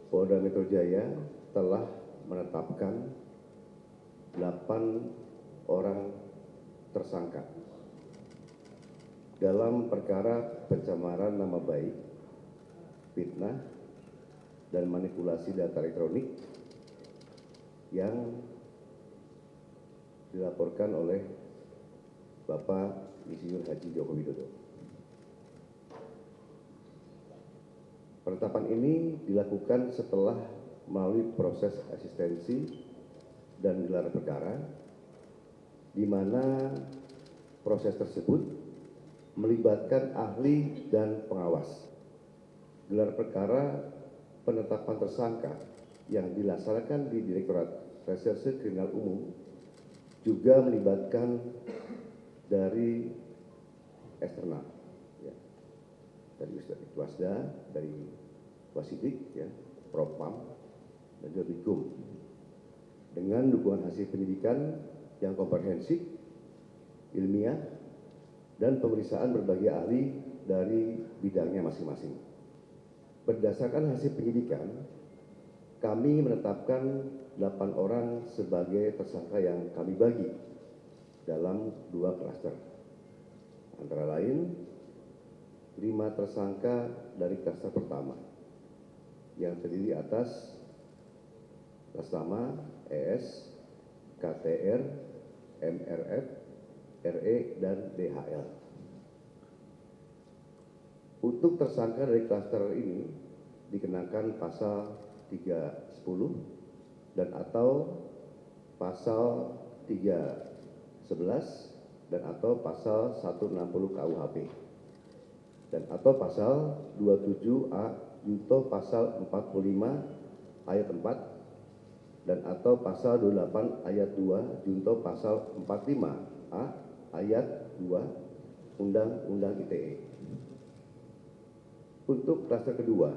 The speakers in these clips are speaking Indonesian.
Polda Metro Jaya telah menetapkan 8 orang tersangka dalam perkara pencemaran nama baik, fitnah, dan manipulasi data elektronik yang dilaporkan oleh Bapak Insinyur Haji Joko Widodo. Penetapan ini dilakukan setelah melalui proses asistensi dan gelar perkara, di mana proses tersebut melibatkan ahli dan pengawas. Gelar perkara penetapan tersangka yang dilaksanakan di Direktorat Reserse Kriminal Umum juga melibatkan dari eksternal, ya, dari Wasda, dari Wasidik, ya, Propam, dan juga Bikum, dengan dukungan hasil penyidikan yang komprehensif, ilmiah, dan pemeriksaan berbagai ahli dari bidangnya masing-masing. Berdasarkan hasil penyidikan, kami menetapkan 8 orang sebagai tersangka yang kami bagi dalam 2 klaster. Antara lain, 5 tersangka dari klaster pertama yang terdiri atas Nama, ES, KTR, MRF, RE, dan DHL. Untuk tersangka dari klaster ini dikenakan pasal 310 dan atau pasal 311 dan atau pasal 160 KUHP dan atau pasal 27A junto pasal 45 ayat 4 dan atau pasal 28 ayat 2 junto pasal 45A ayat 2 Undang-Undang ITE. Untuk klaster kedua,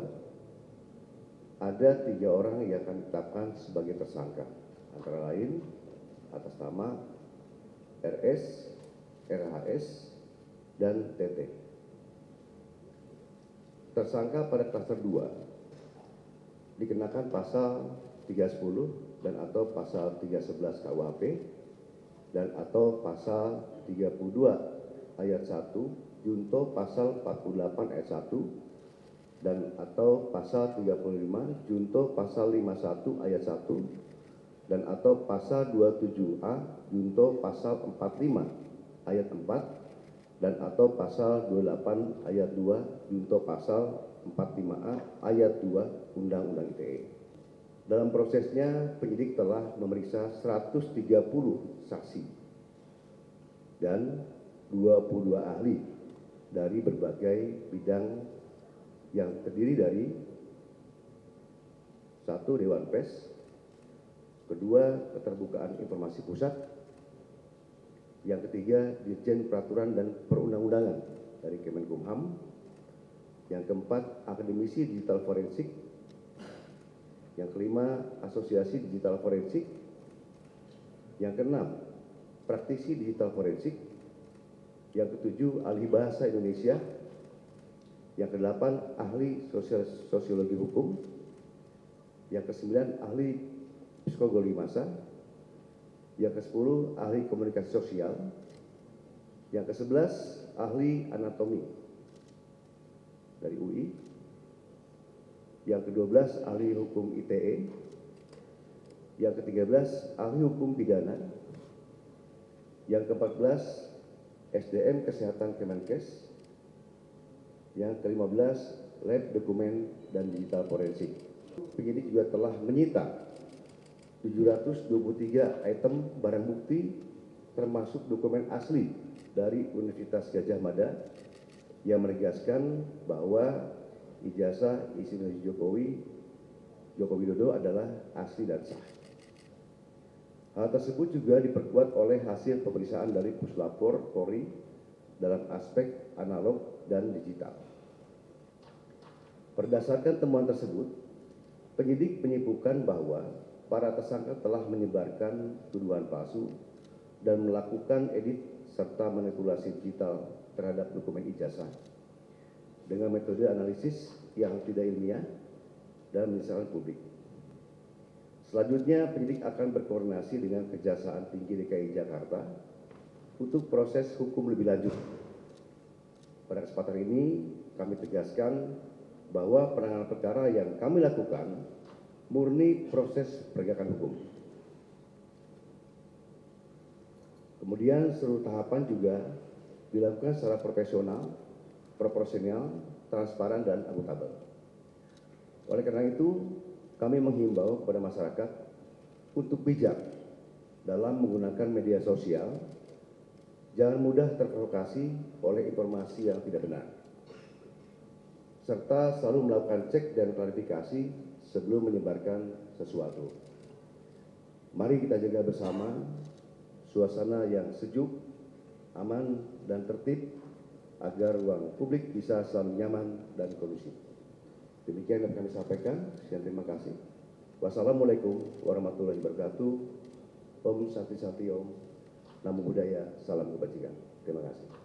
ada 3 orang yang akan ditetapkan sebagai tersangka, antara lain atas nama RS, RHS, dan TT. Tersangka pada klaster 2 dikenakan pasal 310 dan atau pasal 311 KUHP dan atau pasal 32 ayat 1 junto pasal 48 ayat 1 dan atau pasal 35 junto pasal 51 ayat 1 dan atau pasal 27A junto pasal 45 ayat 4 dan atau pasal 28 ayat 2 junto pasal 45A ayat 2 Undang-Undang ITE. Dalam prosesnya, penyidik telah memeriksa 130 saksi dan 22 ahli dari berbagai bidang yang terdiri dari 1. Dewan Pers, 2. Keterbukaan Informasi Pusat, yang ketiga Dirjen Peraturan dan Perundang-undangan dari Kemenkumham, yang keempat Akademisi Digital Forensik, yang kelima Asosiasi Digital Forensik, yang keenam Praktisi Digital Forensik, yang ketujuh Ahli Bahasa Indonesia, yang kedelapan ahli sosiologi hukum, yang kesembilan ahli psikologi massa, yang ke-10 ahli komunikasi sosial, yang ke-11 ahli anatomi dari UI, yang ke-12 ahli hukum ITE, yang ke-13 ahli hukum pidana, yang ke-14 SDM Kesehatan Kemenkes, yang ke-15 lab dokumen dan digital forensik. Penyidik juga telah menyita 723 item barang bukti termasuk dokumen asli dari Universitas Gadjah Mada yang menegaskan bahwa ijazah Insinyur Joko Widodo adalah asli dan sah. Hal tersebut juga diperkuat oleh hasil pemeriksaan dari Puslapor Polri dalam aspek analog dan digital. Berdasarkan temuan tersebut, penyidik menyimpulkan bahwa para tersangka telah menyebarkan tuduhan palsu dan melakukan edit serta manipulasi digital terhadap dokumen ijazah dengan metode analisis yang tidak ilmiah dan menyesalkan publik. Selanjutnya, penyidik akan berkoordinasi dengan Kejaksaan Tinggi DKI Jakarta untuk proses hukum lebih lanjut. Pada kesempatan ini, kami tegaskan bahwa penanganan perkara yang kami lakukan murni proses penegakan hukum. Kemudian seluruh tahapan juga dilakukan secara profesional, proporsional, transparan, dan akuntabel. Oleh karena itu, kami menghimbau kepada masyarakat untuk bijak dalam menggunakan media sosial, jangan mudah terprovokasi oleh informasi yang tidak benar, serta selalu melakukan cek dan klarifikasi sebelum menyebarkan sesuatu. Mari kita jaga bersama suasana yang sejuk, aman, dan tertib agar ruang publik bisa selalu nyaman dan kondusif. Demikian yang kami sampaikan. Sekian, terima kasih. Wassalamualaikum warahmatullahi wabarakatuh. Om Santi Santi Om. Namo Buddhaya. Salam kebajikan. Terima kasih.